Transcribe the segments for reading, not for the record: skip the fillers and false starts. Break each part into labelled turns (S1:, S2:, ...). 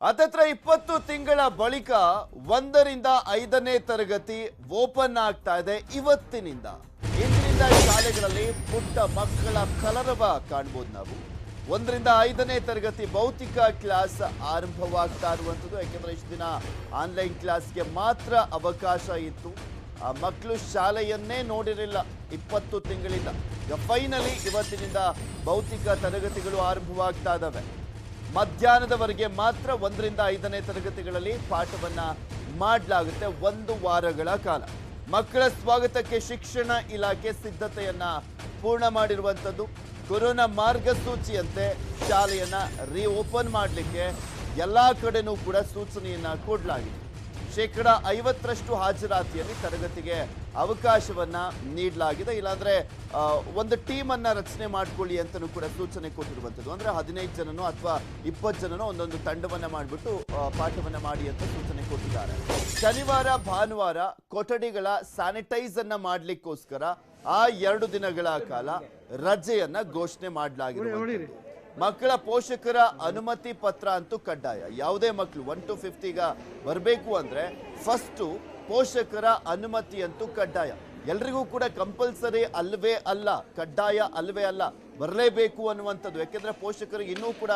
S1: ಹತ್ತತ್ರ 20 ತಿಂಗಳ ಬಳಿಕ 1ರಿಂದ 5ನೇ ತರಗತಿ ಓಪನ್ ಆಗ್ತಾ ಇದೆ ಇವತ್ತಿನಿಂದ. ಇಂದಿನಿಂದ ಶಾಲೆಗಳಲ್ಲಿ ಪುಟ್ಟ ಮಕ್ಕಳ ಕಲರವ ಕಾಣಬಹುದು ನಾವು. 1ರಿಂದ 5ನೇ ತರಗತಿ ಭೌತಿಕ ಕ್ಲಾಸ್ ಆರಂಭವಾಗ್ತಾ ಇರುವಂಥದ್ದು. ಯಾಕೆಂದ್ರೆ ಇಷ್ಟು ದಿನ ಆನ್ಲೈನ್ ಕ್ಲಾಸ್ಗೆ ಮಾತ್ರ ಅವಕಾಶ ಇತ್ತು. ಆ ಮಕ್ಕಳು ಶಾಲೆಯನ್ನೇ ನೋಡಿರಲಿಲ್ಲ 20 ತಿಂಗಳಿಂದ. ಈಗ ಫೈನಲಿ ಇವತ್ತಿನಿಂದ ಭೌತಿಕ ತರಗತಿಗಳು ಆರಂಭವಾಗ್ತಾ ಇದ್ದಾವೆ. ಮಧ್ಯಾಹ್ನದವರೆಗೆ ಮಾತ್ರ 1ರಿಂದ 5ನೇ ತರಗತಿಗಳಲ್ಲಿ ಪಾಠವನ್ನ ಮಾಡಲಾಗುತ್ತೆ 1 ವಾರಗಳ ಕಾಲ. ಮಕ್ಕಳ ಸ್ವಾಗತಕ್ಕೆ ಶಿಕ್ಷಣ ಇಲಾಖೆ ಸಿದ್ಧತೆಯನ್ನ ಪೂರ್ಣ ಮಾಡಿರುವಂಥದ್ದು. ಕೊರೋನಾ ಮಾರ್ಗಸೂಚಿಯಂತೆ ಶಾಲೆಯನ್ನ ರೀಓಪನ್ ಮಾಡಲಿಕ್ಕೆ ಎಲ್ಲಾ ಕಡೆನೂ ಕೂಡ ಸೂಚನೆಯನ್ನ ಕೊಡಲಾಗಿದೆ. 50% ಹಾಜರಾತಿಯಲ್ಲಿ ತರಗತಿಗೆ ಅವಕಾಶವನ್ನ ನೀಡಲಾಗಿದೆ. ಇಲ್ಲಾಂದ್ರೆ ಒಂದು ಟೀಮ್ ಅನ್ನ ರಚನೆ ಮಾಡ್ಕೊಳ್ಳಿ ಅಂತಲೂ ಕೂಡ ಸೂಚನೆ ಕೊಟ್ಟಿರುವಂಥದ್ದು. ಅಂದ್ರೆ 15 ಜನನೋ ಅಥವಾ 20 ಜನನೋ ಒಂದೊಂದು ತಂಡವನ್ನ ಮಾಡಿಬಿಟ್ಟು ಪಾಠವನ್ನ ಮಾಡಿ ಅಂತ ಸೂಚನೆ ಕೊಟ್ಟಿದ್ದಾರೆ. ಶನಿವಾರ ಭಾನುವಾರ ಕೊಠಡಿಗಳ ಸ್ಯಾನಿಟೈಸ್ ಅನ್ನ ಮಾಡ್ಲಿಕ್ಕೋಸ್ಕರ ಆ 2 ದಿನಗಳ ಕಾಲ ರಜೆಯನ್ನ ಘೋಷಣೆ ಮಾಡಲಾಗಿದೆ. ಮಕ್ಕಳ ಪೋಷಕರ ಅನುಮತಿ ಪತ್ರ ಅಂತೂ ಕಡ್ಡಾಯ. ಯಾವುದೇ ಮಕ್ಕಳು 1 to 5 ಈಗ ಬರಬೇಕು ಅಂದ್ರೆ ಫಸ್ಟ್ ಪೋಷಕರ ಅನುಮತಿ ಅಂತೂ ಕಡ್ಡಾಯ. ಎಲ್ರಿಗೂ ಕೂಡ ಕಂಪಲ್ಸರಿ ಅಲ್ವೇ ಅಲ್ಲ, ಕಡ್ಡಾಯ ಅಲ್ವೇ ಅಲ್ಲ, ಬರಲೇಬೇಕು ಅನ್ನುವಂಥದ್ದು. ಯಾಕೆಂದ್ರೆ ಪೋಷಕರಿಗೆ ಇನ್ನೂ ಕೂಡ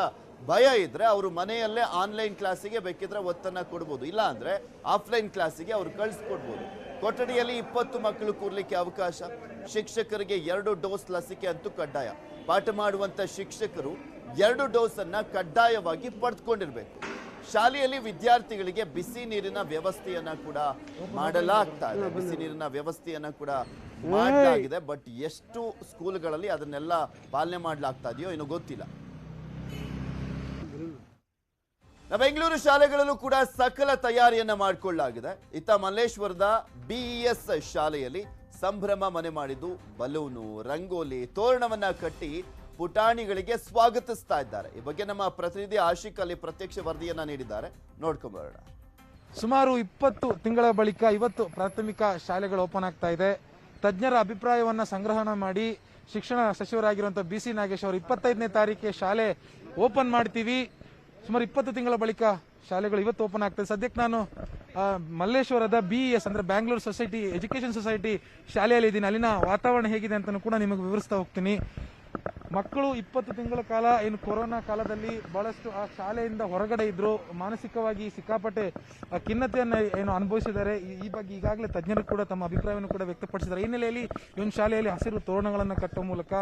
S1: ಭಯ ಇದ್ರೆ ಅವರು ಮನೆಯಲ್ಲೇ ಆನ್ಲೈನ್ ಕ್ಲಾಸಿಗೆ ಬೇಕಿದ್ರೆ ಒತ್ತನ್ನ ಕೊಡ್ಬೋದು, ಇಲ್ಲ ಅಂದ್ರೆ ಆಫ್ಲೈನ್ ಕ್ಲಾಸಿಗೆ ಅವ್ರು ಕಳಿಸ್ಕೊಡ್ಬೋದು. ಕೊಠಡಿಯಲ್ಲಿ 20 ಮಕ್ಕಳು ಕೂರ್ಲಿಕ್ಕೆ ಅವಕಾಶ. ಶಿಕ್ಷಕರಿಗೆ 2 ಡೋಸ್ ಲಸಿಕೆ ಅಂತೂ ಕಡ್ಡಾಯ. ಪಾಠ ಮಾಡುವಂತ ಶಿಕ್ಷಕರು 2 ಡೋಸ್ ಅನ್ನ ಕಡ್ಡಾಯವಾಗಿ ಪಡೆದುಕೊಂಡಿರ್ಬೇಕು. ಶಾಲೆಯಲ್ಲಿ ವಿದ್ಯಾರ್ಥಿಗಳಿಗೆ ಬಿಸಿ ನೀರಿನ ವ್ಯವಸ್ಥೆಯನ್ನ ಕೂಡ ಮಾಡಲಾಗ್ತಾ ಇದೆ. ಬಿಸಿ ನೀರಿನ ವ್ಯವಸ್ಥೆಯನ್ನ ಕೂಡ ಮಾಡಲಾಗಿದೆ. ಬಟ್ ಎಷ್ಟು ಸ್ಕೂಲ್ಗಳಲ್ಲಿ ಅದನ್ನೆಲ್ಲ ಪಾಲನೆ ಮಾಡಲಾಗ್ತಾ ಇದೆಯೋ ಏನೋ ಗೊತ್ತಿಲ್ಲ. ಬೆಂಗಳೂರು ಶಾಲೆಗಳಲ್ಲೂ ಕೂಡ ಸಕಲ ತಯಾರಿಯನ್ನ ಮಾಡಿಕೊಳ್ಳಲಾಗಿದೆ. ಇತ್ತ ಮಲ್ಲೇಶ್ವರದ BES ಶಾಲೆಯಲ್ಲಿ ಸಂಭ್ರಮ ಮನೆ ಮಾಡಿದ್ದು ಬಲೂನು, ರಂಗೋಲಿ, ತೋರಣವನ್ನ ಕಟ್ಟಿ ಪುಟಾಣಿಗಳಿಗೆ ಸ್ವಾಗತಿಸ್ತಾ ಇದ್ದಾರೆ. ಈ ಬಗ್ಗೆ ನಮ್ಮ ಪ್ರತಿನಿಧಿ ಆಶಿಕ್ ಅಲ್ಲಿ ಪ್ರತ್ಯಕ್ಷ ವರದಿಯನ್ನ ನೀಡಿದ್ದಾರೆ, ನೋಡ್ಕೊಂಬರೋಣ.
S2: ಸುಮಾರು 20 ತಿಂಗಳ ಬಳಿಕ ಇವತ್ತು ಪ್ರಾಥಮಿಕ ಶಾಲೆಗಳು ಓಪನ್ ಆಗ್ತಾ ಇದೆ. ತಜ್ಞರ ಅಭಿಪ್ರಾಯವನ್ನ ಸಂಗ್ರಹಣ ಮಾಡಿ ಶಿಕ್ಷಣ ಸಚಿವರಾಗಿರುವಂತಹ BC ನಾಗೇಶ್ ಅವರು 25ನೇ ತಾರೀಕಿಗೆ ಶಾಲೆ ಓಪನ್ ಮಾಡ್ತೀವಿ, ಸುಮಾರು 20 ತಿಂಗಳ ಬಳಿಕ ಶಾಲೆಗಳು ಇವತ್ತು ಓಪನ್ ಆಗ್ತದೆ. ಸದ್ಯಕ್ಕೆ ನಾನು ಮಲ್ಲೇಶ್ವರದ BES ಅಂದ್ರೆ ಬ್ಯಾಂಗ್ಳೂರ್ ಸೊಸೈಟಿ ಎಜುಕೇಶನ್ ಸೊಸೈಟಿ ಶಾಲೆಯಲ್ಲಿ ಇದ್ದೀನಿ. ಅಲ್ಲಿನ ವಾತಾವರಣ ಹೇಗಿದೆ ಅಂತ ಕೂಡ ನಿಮಗೆ ವಿವರಿಸ್ತಾ ಹೋಗ್ತೀನಿ. ಮಕ್ಕಳು 20 ತಿಂಗಳ ಕಾಲ ಏನು ಕೊರೋನಾ ಕಾಲದಲ್ಲಿ ಬಹಳಷ್ಟು ಆ ಶಾಲೆಯಿಂದ ಹೊರಗಡೆ ಇದ್ರು, ಮಾನಸಿಕವಾಗಿ ಸಿಕ್ಕಾಪಟ್ಟೆ ಖಿನ್ನತೆಯನ್ನು ಏನು ಅನುಭವಿಸಿದ್ದಾರೆ. ಈ ಬಗ್ಗೆ ಈಗಾಗಲೇ ತಜ್ಞರು ಕೂಡ ತಮ್ಮ ಅಭಿಪ್ರಾಯವನ್ನು ಕೂಡ ವ್ಯಕ್ತಪಡಿಸಿದ್ದಾರೆ. ಈ ಹಿನ್ನೆಲೆಯಲ್ಲಿ ಈ ಒಂದು ಶಾಲೆಯಲ್ಲಿ ಹಸಿರು ತೋರಣಗಳನ್ನು ಕಟ್ಟುವ ಮೂಲಕ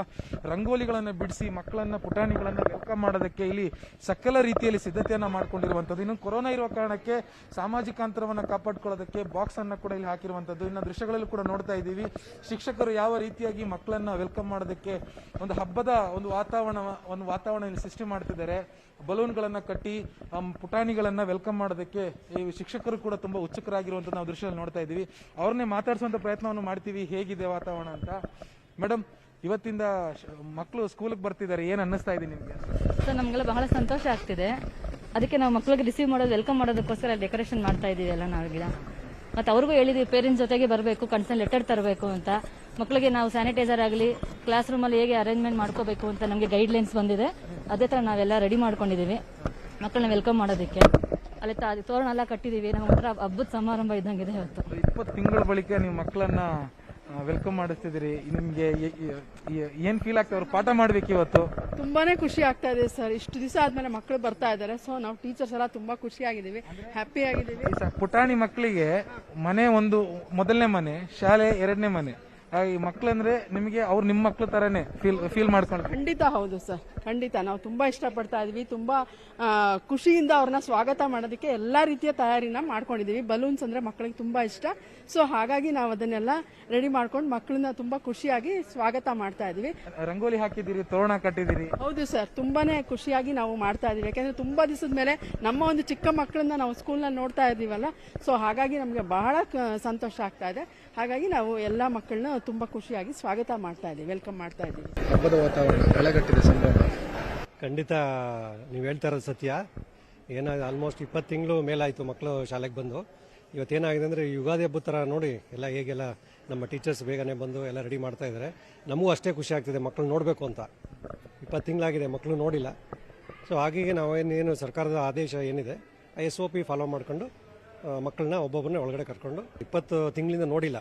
S2: ರಂಗೋಲಿಗಳನ್ನು ಬಿಡಿಸಿ ಮಕ್ಕಳನ್ನ ಪುಟಾಣಿಗಳನ್ನು ವೆಲ್ಕಮ್ ಮಾಡೋದಕ್ಕೆ ಇಲ್ಲಿ ಸಕಲ ರೀತಿಯಲ್ಲಿ ಸಿದ್ಧತೆಯನ್ನ ಮಾಡಿಕೊಂಡಿರುವಂಥದ್ದು. ಇನ್ನು ಕೊರೋನಾ ಇರುವ ಕಾರಣಕ್ಕೆ ಸಾಮಾಜಿಕ ಅಂತರವನ್ನು ಕಾಪಾಡಿಕೊಳ್ಳೋದಕ್ಕೆ ಬಾಕ್ಸ್ ಅನ್ನ ಕೂಡ ಇಲ್ಲಿ ಹಾಕಿರುವಂಥದ್ದು. ಇನ್ನು ದೃಶ್ಯಗಳಲ್ಲೂ ಕೂಡ ನೋಡ್ತಾ ಇದ್ದೀವಿ ಶಿಕ್ಷಕರು ಯಾವ ರೀತಿಯಾಗಿ ಮಕ್ಕಳನ್ನ ವೆಲ್ಕಮ್ ಮಾಡೋದಕ್ಕೆ ಒಂದು ಹಬ್ಬದ ಒಂದು ವಾತಾವರಣ ಇಲ್ಲಿ ಸೃಷ್ಟಿ ಮಾಡ್ತಿದ್ದಾರೆ. ಬಲೂನ್ಗಳನ್ನ ಕಟ್ಟಿ ಪುಟಾಣಿಗಳನ್ನ ವೆಲ್ಕಮ್ ಮಾಡೋದಕ್ಕೆ ಈ ಶಿಕ್ಷಕರು ಕೂಡ ತುಂಬಾ ಉತ್ಸುಕರಾಗಿರುವಂತ ನಾವು ದೃಶ್ಯದಲ್ಲಿ ನೋಡ್ತಾ ಇದ್ದೀವಿ. ಅವ್ರನ್ನೇ ಮಾತಾಡಿಸುವಂತ ಪ್ರಯತ್ನವನ್ನು ಮಾಡ್ತೀವಿ, ಹೇಗಿದೆ ವಾತಾವರಣ ಅಂತ. ಮೇಡಮ್, ಇವತ್ತಿಂದ ಮಕ್ಕಳು ಸ್ಕೂಲ್ಗೆ ಬರ್ತಿದ್ದಾರೆ, ಏನ್ ಅನ್ನಿಸ್ತಾ ಇದೆ ನಿಮ್ಗೆ?
S3: ಸರ್, ನಮ್ಗೆಲ್ಲ ಬಹಳ ಸಂತೋಷ ಆಗ್ತಿದೆ. ಅದಕ್ಕೆ ನಾವು ಮಕ್ಕಳಿಗೆ ರಿಸೀವ್ ಮಾಡೋದು, ವೆಲ್ಕಮ್ ಮಾಡೋದಕ್ಕೋಸ್ಕರ ಡೆಕೋರೇಷನ್ ಮಾಡ್ತಾ ಇದೀವಿ ಎಲ್ಲ ನಾವೀಗ. ಮತ್ತೆ ಅವ್ರಿಗೂ ಹೇಳಿದ್ವಿ ಪೇರೆಂಟ್ಸ್ ಜೊತೆಗೆ ಬರಬೇಕು, ಕನ್ಸರ್ನ್ ಲೆಟರ್ ತರಬೇಕು ಅಂತ. ಮಕ್ಕಳಿಗೆ ನಾವು ಸ್ಯಾನಿಟೈಸರ್ ಆಗಲಿ ಕ್ಲಾಸ್ ರೂಮಲ್ಲಿ ಹೇಗೆ ಅರೇಂಜ್ಮೆಂಟ್ ಮಾಡ್ಕೋಬೇಕು ಅಂತ ನಮಗೆ ಗೈಡ್ಲೈನ್ಸ್ ಬಂದಿದೆ. ಅದೇ ತರ ನಾವೆಲ್ಲ ರೆಡಿ ಮಾಡ್ಕೊಂಡಿದೀವಿ ಮಕ್ಕಳನ್ನ ವೆಲ್ಕಮ್ ಮಾಡೋದಕ್ಕೆ. ಅಲ್ಲಿ ತೋರಣ ಎಲ್ಲ ಕಟ್ಟಿದೀವಿ. ನಮ್ಮ ಹತ್ರ ಹಬ್ಬದ ಸಮಾರಂಭ ಇದ್ದಂಗಿದೆ ಇವತ್ತು.
S2: 20 ತಿಂಗಳ ಬಳಿಕ ನೀವು ಮಕ್ಕಳನ್ನ ವೆಲ್ಕಮ್ ಮಾಡಿಸ್ತಿದ್ದೀರಿ, ನಿಮ್ಗೆ ಏನ್ ಫೀಲ್ ಆಗ್ತದೆ? ಅವ್ರು ಪಾಠ ಮಾಡ್ಬೇಕು ಇವತ್ತು.
S4: ತುಂಬಾನೇ ಖುಷಿ ಆಗ್ತಾ ಇದೆ ಸರ್. ಇಷ್ಟು ದಿವಸ ಆದ್ಮೇಲೆ ಮಕ್ಕಳು ಬರ್ತಾ ಇದ್ದಾರೆ. ಸೊ ನಾವು ಟೀಚರ್ಸ್ ಎಲ್ಲ ತುಂಬಾ ಖುಷಿ ಆಗಿದ್ದೀವಿ, ಹ್ಯಾಪಿ ಆಗಿದ್ದೀವಿ.
S2: ಪುಟಾಣಿ ಮಕ್ಕಳಿಗೆ ಮನೆ ಒಂದು ಮೊದಲನೇ ಮನೆ, ಶಾಲೆ 2ನೇ ಮನೆ. ಈ ಮಕ್ಕಳಂದ್ರೆ ನಿಮಗೆ ಅವ್ರು ನಿಮ್ಮ ಮಕ್ಕಳು ತರನೇ ಫೀಲ್ ಮಾಡ್ಕೊಂಡು?
S4: ಖಂಡಿತ ಹೌದು ಸರ್, ಖಂಡಿತ. ನಾವು ತುಂಬಾ ಇಷ್ಟಪಡ್ತಾ ಇದೀವಿ. ತುಂಬಾ ಖುಷಿಯಿಂದ ಅವ್ರನ್ನ ಸ್ವಾಗತ ಮಾಡೋದಕ್ಕೆ ಎಲ್ಲಾ ರೀತಿಯ ತಯಾರಿನ ಮಾಡ್ಕೊಂಡಿದೀವಿ. ಬಲೂನ್ಸ್ ಅಂದ್ರೆ ಮಕ್ಕಳಿಗೆ ತುಂಬಾ ಇಷ್ಟ. ಸೊ ಹಾಗಾಗಿ ನಾವು ಅದನ್ನೆಲ್ಲ ರೆಡಿ ಮಾಡ್ಕೊಂಡು ಮಕ್ಕಳನ್ನ ತುಂಬಾ ಖುಷಿಯಾಗಿ ಸ್ವಾಗತ ಮಾಡ್ತಾ ಇದೀವಿ.
S2: ರಂಗೋಲಿ ಹಾಕಿದಿರಿ, ತೋರಣ ಕಟ್ಟಿದಿರಿ.
S4: ಹೌದು ಸರ್, ತುಂಬಾನೇ ಖುಷಿಯಾಗಿ ನಾವು ಮಾಡ್ತಾ ಇದೀವಿ. ಯಾಕಂದ್ರೆ ತುಂಬಾ ದಿವಸದ ಮೇಲೆ ನಮ್ಮ ಒಂದು ಚಿಕ್ಕ ಮಕ್ಕಳನ್ನ ನಾವು ಸ್ಕೂಲ್ನಲ್ಲಿ ನೋಡ್ತಾ ಇದೀವಲ್ಲ. ಸೊ ಹಾಗಾಗಿ ನಮ್ಗೆ ಬಹಳ ಸಂತೋಷ ಆಗ್ತಾ ಇದೆ. ಹಾಗಾಗಿ ನಾವು ಎಲ್ಲಾ ಮಕ್ಕಳನ್ನ ತುಂಬಾ ಖುಷಿಯಾಗಿ ಸ್ವಾಗತ ಮಾಡ್ತಾ ಇದೀವಿ, ವೆಲ್ಕಮ್ ಮಾಡ್ತಾ ಇದೀವಿ.
S2: ಹಬ್ಬದ ವಾತಾವರಣ ಕಳೆಗಟ್ಟಿದೆ ಸಂಭ್ರಮ.
S5: ಖಂಡಿತ ನೀವು ಹೇಳ್ತಾ ಇರೋದು ಸತ್ಯ. ಆಲ್ಮೋಸ್ಟ್ 20 ತಿಂಗಳು ಮೇಲಾಯಿತು ಮಕ್ಕಳು ಶಾಲೆಗೆ ಬಂದು. ಇವತ್ತೇನಾಗಿದೆ ಅಂದರೆ ಯುಗಾದಿ ಹಬ್ಬದ ಥರ ನೋಡಿ ಎಲ್ಲ ಹೇಗೆಲ್ಲ ನಮ್ಮ ಟೀಚರ್ಸ್ ಬೇಗನೆ ಬಂದು ಎಲ್ಲ ರೆಡಿ ಮಾಡ್ತಾ ಇದ್ದಾರೆ. ನಮಗೂ ಅಷ್ಟೇ ಖುಷಿ ಆಗ್ತಿದೆ ಮಕ್ಕಳು ನೋಡಬೇಕು ಅಂತ. 20 ತಿಂಗಳಾಗಿದೆ ಮಕ್ಕಳು ನೋಡಿಲ್ಲ. ಸೊ ಹಾಗಾಗಿ ನಾವೇನೇನು ಸರ್ಕಾರದ ಆದೇಶ ಏನಿದೆ SOP ಫಾಲೋ ಮಾಡಿಕೊಂಡು ಮಕ್ಕಳನ್ನ ಒಬ್ಬೊಬ್ಬರನ್ನ ಒಳಗಡೆ ಕರ್ಕೊಂಡು 20 ತಿಂಗಳಿಂದ ನೋಡಿಲ್ಲ.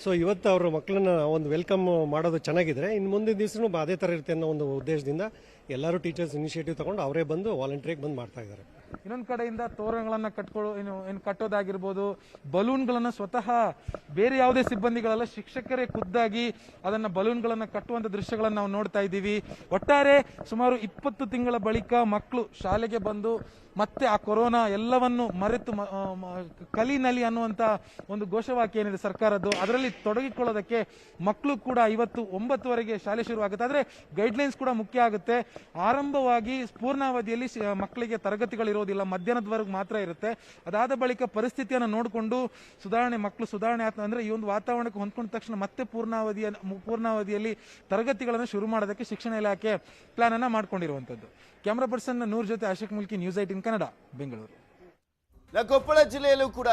S5: ಸೊ ಇವತ್ತು ಅವರು ಮಕ್ಕಳನ್ನ ಒಂದು ವೆಲ್ಕಮ್ ಮಾಡೋದು ಚೆನ್ನಾಗಿದ್ರೆ ಇನ್ನು ಮುಂದಿನ ದಿವಸನೂ ಅದೇ ಥರ ಇರುತ್ತೆ ಅನ್ನೋ ಒಂದು ಉದ್ದೇಶದಿಂದ ಎಲ್ಲರೂ ಟೀಚರ್ಸ್ ಇನಿಷಿಯೇಟಿವ್ ತಗೊಂಡು ಅವರೇ ಬಂದು ವಾಲಂಟ್ರಿಗೆ ಬಂದು ಮಾಡ್ತಾ ಇದ್ದಾರೆ.
S2: ಇನ್ನೊಂದು ಕಡೆಯಿಂದ ತೋರಣಗಳನ್ನ ಕಟ್ಟೋದಾಗಿರ್ಬೋದು, ಬಲೂನ್ಗಳನ್ನ ಸ್ವತಃ ಬೇರೆ ಯಾವುದೇ ಸಿಬ್ಬಂದಿಗಳಲ್ಲ ಶಿಕ್ಷಕರೇ ಖುದ್ದಾಗಿ ಅದನ್ನ ಬಲೂನ್ಗಳನ್ನ ಕಟ್ಟುವಂತ ದೃಶ್ಯಗಳನ್ನ ನಾವು ನೋಡ್ತಾ ಇದ್ದೀವಿ. ಒಟ್ಟಾರೆ ಸುಮಾರು 20 ತಿಂಗಳ ಬಳಿಕ ಮಕ್ಕಳು ಶಾಲೆಗೆ ಬಂದು ಮತ್ತೆ ಆ ಕೊರೋನಾ ಎಲ್ಲವನ್ನು ಮರೆತು ಕಲಿನಲಿ ಅನ್ನುವಂತ ಒಂದು ಘೋಷವಾಕ್ಯ ಏನಿದೆ ಸರ್ಕಾರದ್ದು, ಅದರಲ್ಲಿ ತೊಡಗಿಕೊಳ್ಳೋದಕ್ಕೆ ಮಕ್ಕಳು ಕೂಡ ಇವತ್ತು 9ವರೆಗೆ ಶಾಲೆ ಶುರುವಾಗುತ್ತೆ. ಆದರೆ ಗೈಡ್ಲೈನ್ಸ್ ಕೂಡ ಮುಖ್ಯ ಆಗುತ್ತೆ. ಆರಂಭವಾಗಿ ಪೂರ್ಣಾವಧಿಯಲ್ಲಿ ಮಕ್ಕಳಿಗೆ ತರಗತಿಗಳಿರೋದಿಲ್ಲ, ಮಧ್ಯಾಹ್ನದವರೆಗೂ ಮಾತ್ರ ಇರುತ್ತೆ. ಅದಾದ ಬಳಿಕ ಪರಿಸ್ಥಿತಿಯನ್ನು ನೋಡಿಕೊಂಡು ಮಕ್ಕಳು ಸುಧಾರಣೆ ಆಯ್ತು ಅಂದ್ರೆ ಈ ಒಂದು ವಾತಾವರಣಕ್ಕೆ ಹೊಂದ್ಕೊಂಡ ತಕ್ಷಣ ಮತ್ತೆ ಪೂರ್ಣಾವಧಿಯಲ್ಲಿ ತರಗತಿಗಳನ್ನು ಶುರು ಮಾಡೋದಕ್ಕೆ ಶಿಕ್ಷಣ ಇಲಾಖೆ ಪ್ಲಾನ್ ಅನ್ನ ಮಾಡ್ಕೊಂಡಿರುವಂತದ್ದು. ಕ್ಯಾಮರಾ ಪರ್ಸನ್ ನೂರ್ ಜೊತೆ ಆಶಿಕ್ ಮುಲ್ಕಿ, ನ್ಯೂಸ್ 18 ಕನ್ನಡ, ಬೆಂಗಳೂರು.
S1: ಕೊಪ್ಪಳ ಜಿಲ್ಲೆಯಲ್ಲೂ ಕೂಡ